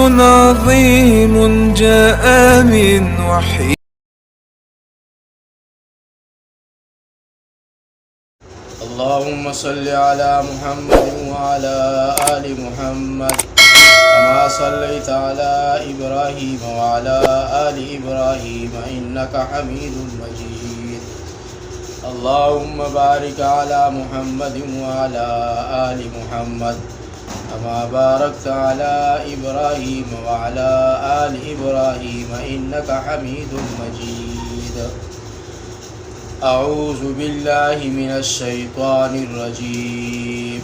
عظيم جاء من وحي. اللهم صل على محمد وعلى آل محمد كما صليت على إبراهيم وعلى آل إبراهيم إنك حميد مجيد. اللهم بارك على محمد وعلى آل محمد كما باركت على إبراهيم وعلى آل إبراهيم إنك حميد مجيد. أعوذ بالله من الشيطان الرجيم.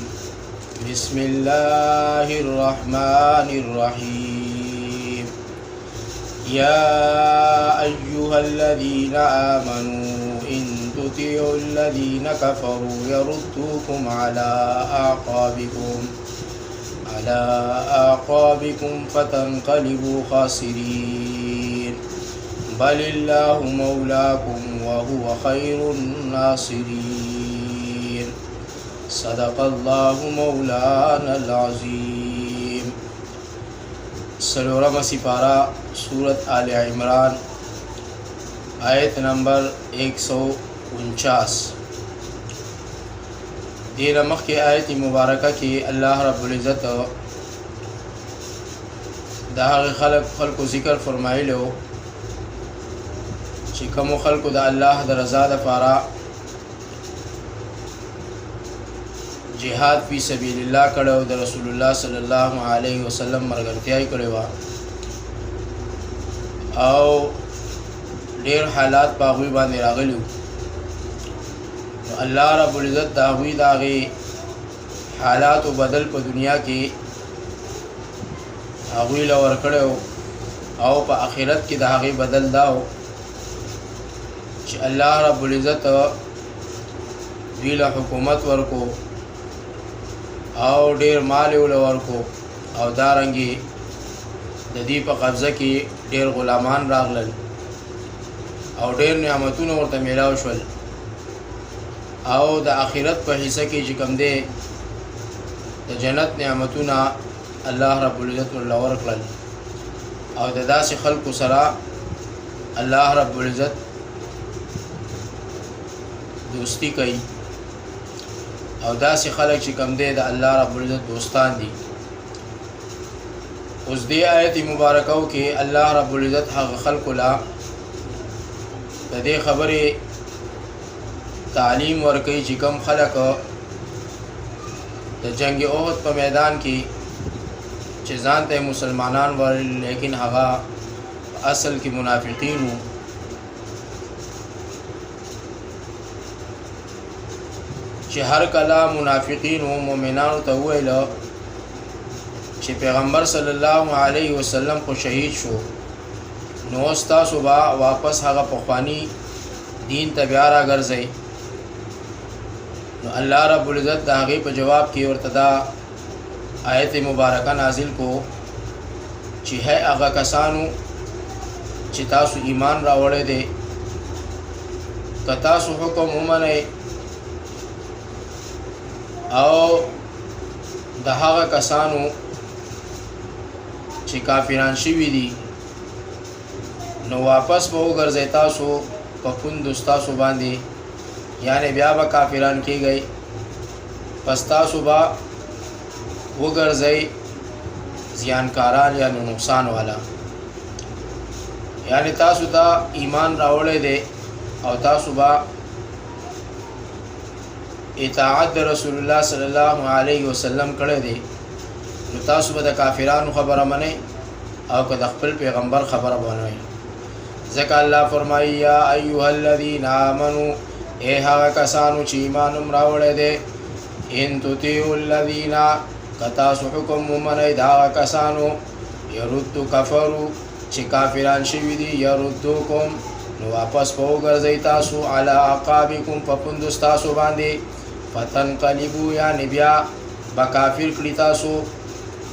بسم الله الرحمن الرحيم. يا أيها الذين آمنوا إن تطيعوا الذين كفروا يردوكم على أعقابكم فتنقلبوا خاسرين. بل الله مولاكم وهو خير الناصرين. صدق الله مولانا العظيم. سلورم سپارہ سورت آل عمران آیت نمبر 149. دین مخ کی آیت مبارکہ کی اللہ رب العزت دا خلق ذکر فرمائلو چې کوم خلکو د الله د رضا لپاره جهاد فی سبیل الله کړو، د رسول الله صلی الله علیه وسلم مرګرتیا کړې و او ډېر حالات په هغوی باندې راغلي. الله رب العزت د هغوی د هغې حالاتو بدل په دنیا کې هغوی له ورکړی او په آخرت کې د هغې بدل دا و چې الله رب العزت دوی له حکومت ورکو او ډیر مال یې ورکو او دارنګې د دې په قبضه کې ډیر غلامان راغلل او ډیر نعمتونه ورته میلاو شول او د آخرت په حصه کې چې کوم دی د جنت نعمتونه الله رب العزت ورله ورکړل او د داسې خلکو سره الله رب العزت دوستی کوي او داسې خلک چې کوم دی د الله رب العزت دوستان دي. اوس دې آیت مبارکو کې الله رب العزت هغه خلکو لا د دې خبرې تعلیم ورکوي چې کوم خلک د جنگ احد په میدان کې چې ځان ته مسلمانان ول لیکن هغه اصل کې منافقین وو. چې هر کله منافقین او مؤمنانو ته ویل چې پیغمبر صلی الله علیه وسلم خو شهید شو نو تاسو به واپس هغه پخوانی دین ته بیا راګرځئ. نو الله رب العزت د هغې په جواب کې ورته دا آیت مبارکه نازل کو چې هغه کسانو چې تاسو ایمان راوړی دی که تاسو حکم ومنئ او د هغه کسانو چې کافران شوي دي نو واپس به وګرځئ تاسو په پوندو ستاسو باندې، یعنی بیا به کافران کېږئ پس تاسو به وګرځئ زیانکاران یعنی نقصان والا. یعنی تاسو ته ایمان راوړی دی او تاسو به اطاعت د رسول الله صلی الله علیه وسلم کړی دی نو تاسو به د کافرانو خبره منئ او که د خپل پیغمبر خبره منئ. ځکه الله فرمایي یا ایها الذین آمنوا ای هغه کسانو چې ایمان راوړی دی ان تطیعوا الذین که تاسو حکم ومنئ د هغه کسانو یردو کفرو چې کافران شوي دي یردوکم نو واپس به وګرځئ تاسو علی اعقابکم په پوندو ستاسو باندې فتنقلبوا یعنی بیا به کافر کړي تاسو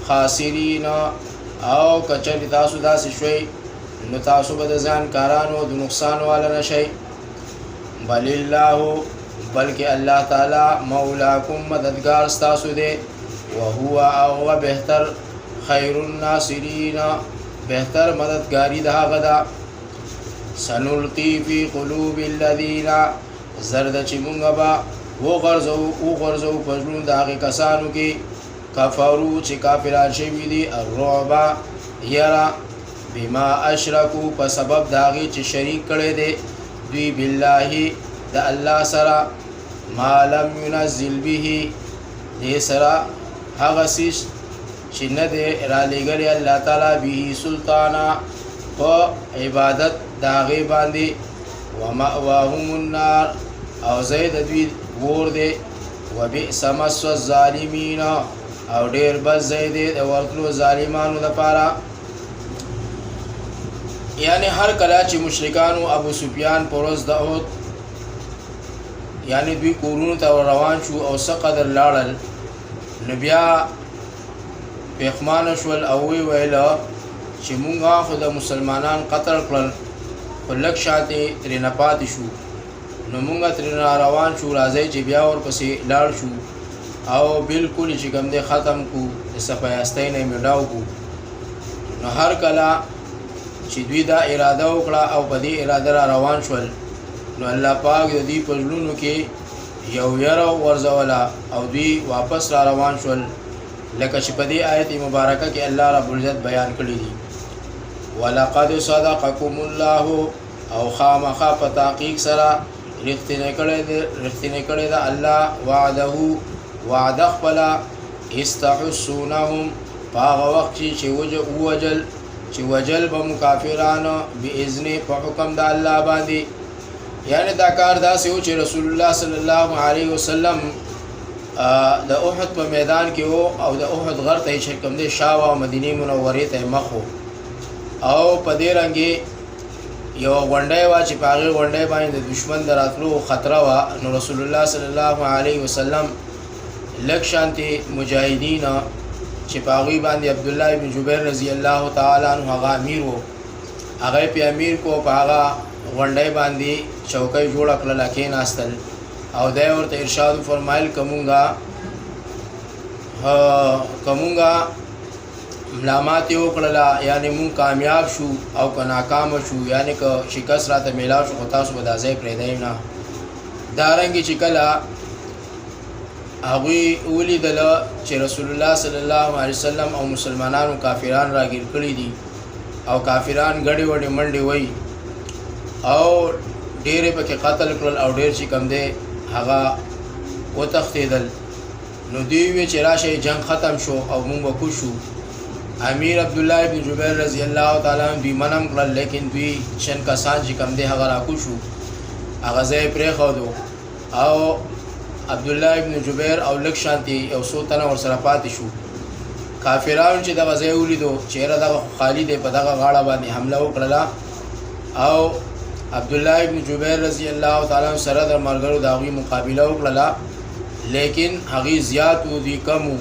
خاسرین او کچری تاسو داسې شوي نو تاسو به د ځانکارانو د نقصان والا نشئ. بل الله بلکې الله تعالی مولاکم مددگار ستاسو دی وهو او بهتر خیر الناصرین بهتر مددگاری د هغه ده سنلقي فی قلوب الذین زرد چې مونږ به وغورځو په زړونو د هغې کسانو کې کفرو چې کافران شوي دي الرعب یره بما اشرکو په سبب د هغې چې شریک کړی دی دوی بالله د الله سره ما لم ينزل به دې سره هغه څیز چې نه دی رالیږلی الله تعالی به سلطانا په عبادت د هغې باندې ومأواهم النار او ځای د دوی اور دی وبئس مثوى الظالمین او ډېر بد ځای دی د ورتلو ظالمانو لپاره یعنی هر کله چې مشرکانو ابو سفیان په ورځ د احد یعنی دوی کورونو ته روان شو او څه قدر لاړل نو بیا پېښمانه شول او ویله چې مونږه خو د مسلمانان قتل کړل خو لږ شاتې ترېنه پاتې شو نو مونږه ترېنه روان شو راځئ چې بیا ورپسې لاړ شو او بالکل چې کوم دی ختم کو د صفایاستۍ نه یې مډاو کو نو هر کله چې دوی دا اراده وکړه او په دې اراده را روان شول نو الله پاک د دوی په زړونو کې یو یره ورځوله او دوی واپس را روان شول لکه چې په دې آیت مبارکه کې الله رب العزت بیان کړی دی ولقد صدقكم الله او خامخا په تحقیق سره رښتینی کړی ده الله وعده وعده خپله استحسونهم په هغه وخت چې وجل به مکافرانو باذن په حکم د الله باندې یعنی دا کار داسې و چې رسول الله صلی الله علیه وسلم د احد په میدان کې و او د احد غر ته چې کوم دی شاوه او مدینه منورې ته مخ و او په دې رنګې یو غونډۍ وه چې په هغې غونډۍ باندې د دشمن د راتلو خطره وه نو رسول الله صلی الله علیه وسلم لږ شانتې مجاهدین چې په هغوی باندې عبدالله بن جبیر رضی الله تعالی عنه هغه امیر و هغه یې په امیر کو په هغه غونډۍ باندې چوکۍ جوړه کړله کېناستل او دی ورته ارشاد فرمایل کمونګه ملامات یې وکړله یعنی مونږ کامیاب شو او که ناکامه شو یعنی که شکست راته میلاو شو خو تاسو به دا ځای پرېږدئ نه دارنګې چې کله هغوی ولیدله چې رسول الله صلی الله علیه وسلم او مسلمانانو کافران راګیر کړي دي او کافران ګډې وډې منډې وایي او ډېرې پکې قتل کړل او ډېر چې کوم دی هغه وتښتېدل نو دوی وی چې راشئ جنگ ختم شو او مونږ به کوز شو امیر عبدالله ابن جبیر رضی الله تعالی عنه دوی منم کړل لیکن دوی شن کسان چې کوم دی هغه راکوز شو هغه ځای پرېښودو او عبدالله ابن جبیر او لږ شانتې یو څو تنه ورسره پاتې شو کافرانو چې دغه ځای ولیدو چېرې دغه خالي دی په دغه غاړه باندې حمله وکړله او عبدالله ابن جبیر رضی الله تعالی عنہ سره د ملګرو د هغوی مقابله وکړله لیکن هغوی زیات و دوی کم و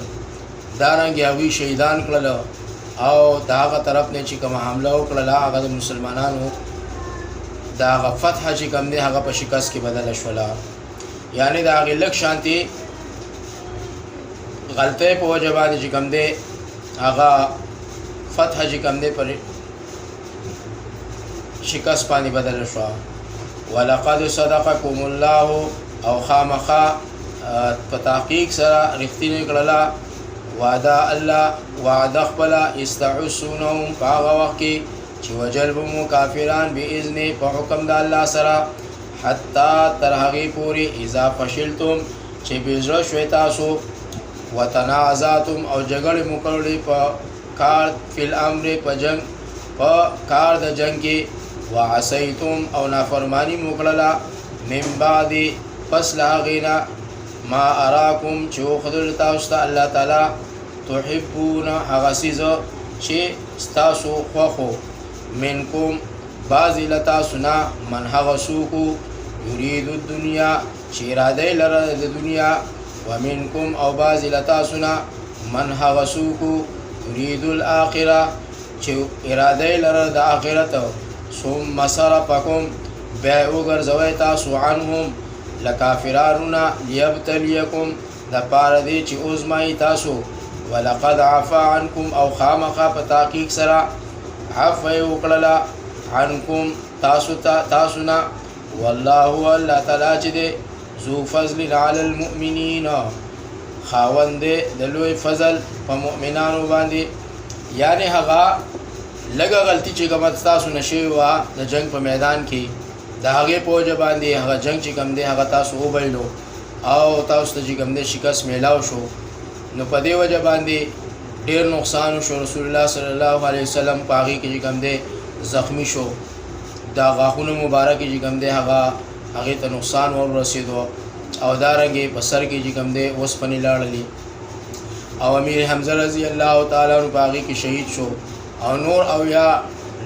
دارنګې هغوی شهیدان کړله او د هغه طرف نه چې کومه حمله وکړله هغه د مسلمانانو د هغه فتحه چې کوم دی هغه په شکست کې بدله شوله یعنی د هغې لږ شانتې غلطۍ په وجه باندې چې کوم دی هغه فتحه چې کوم دی پر شکست باندې بدله شوه ولقد صدقكم الله او خامخا په تحقیق سره رښتینې کړله وعده الله وعده خپله استحسونهم په هغه وخت کې چې وجل به مو کافران باذن په حکم د الله سره حتی تر هغې پورې اذا فشلتم چې بېزړه شوئ تاسو وتنازعتم او جګړې مو کړلې په کار فی الامر په کار د جنګ کې وعصیتم او نافرمانی مو کړله من بعد پس له هغې نه ما اراکم چې وښودل تاسو ته الله تعالی تحبون هغه څیزه چې ستاسو خوښو منکم بعضې له تاسو نه من هغه څوک یرید الدنیا چې اراده یې لره د دنیا ومنکم او بعضې له تاسو نه من هغه څوک یرید الاخره چې اراده یې لره د آخرت ثم صرفکم بیا یې وګرځوئ تاسو عنهم له کافرانو نه لیبتلیکم دپاره دې چې ازمایي تاسو ولقد عفا عنكم او خامخا په تحقیق سره عفو وکړه عنكم تاسونا والله الله تعالی چې دی ذو فضل علی المؤمنین خاوند د لوی فضل په مؤمنانو باندې یعنی هغه لږه غلطي چې کوم تاسو نشي وا د جنگ په میدان کې د هغه پوجا باندې هغه جنگ چې کوم دی هغه تاسو وبایلو او تاسو ته چې کوم دی شکست میلاو شو نو په دې وجه باندې ډیر نقصان شو رسول الله صلی الله علیه وسلم پاغي کې چې کوم دی زخمی شو دا غاخونه مبارک چې کوم دی هغه ته نقصان ور رسیدو او دارنګي په سر کې چې کوم دی اوس پنی لاړلی او امیر حمزه رضی الله تعالی عنہ پاغي کې شهید شو او نور او یا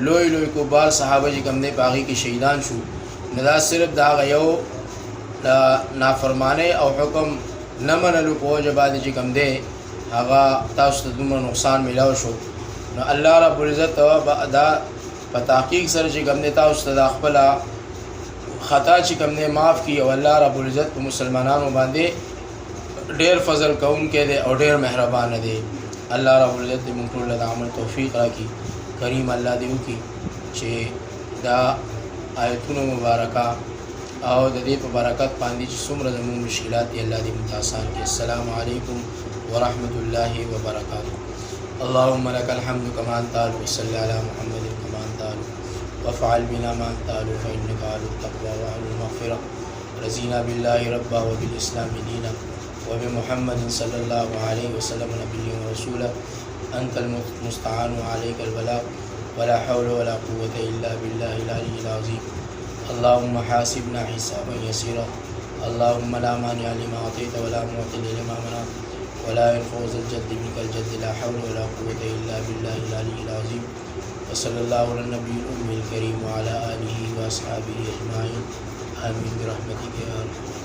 لوی کبار صحابه چې کوم دی پاغي کې شهیدان شو نه دا صرف دا غيو نافرمانه او حکم نه منلو په وجه باندې چې کوم دی هغه تاسو ته دومره نقصان ملاو شو نو الله رب العزت دا په تحقیق سره چې کوم دی تاسو ته خپل خطا چې کوم دی معاف کی او الله رب العزت په مسلمانانو باندې ډیر فضل کوونکی دی او ډیر مهربان دی الله رب العزت موږ ټول له عمل توفیق راکړي کریم الله دې وکړي چې دا آیتونه مبارکه او د دې په برکت باندې چې څومره زموږ مشکلات دي الله دې موږ آسان کړي السلام علیکم ورحمۃ اللہ وبرکاتہ اللهم لك الحمد كما انت وصل على محمد كما انت وافعل بنا ما انت فانك على التقوى وعلى المغفرة رضينا بالله ربا وبالاسلام دينا وبمحمد صلى الله عليه وسلم نبيا ورسولا انت المستعان وعليك البلاغ ولا حول ولا قوة الا بالله العلي العظيم اللهم حاسبنا حسابا يسيرا اللهم لا مانع لما اعطيت ولا معطي لما منعت ولا ينفع ذا الجد منك الجد لا حول ولا قوة إلا بالله العلي العظيم وصلى الله على النبي الأمي الكريم وعلى آله وأصحابه أجمعين آمين برحمتك يا رب.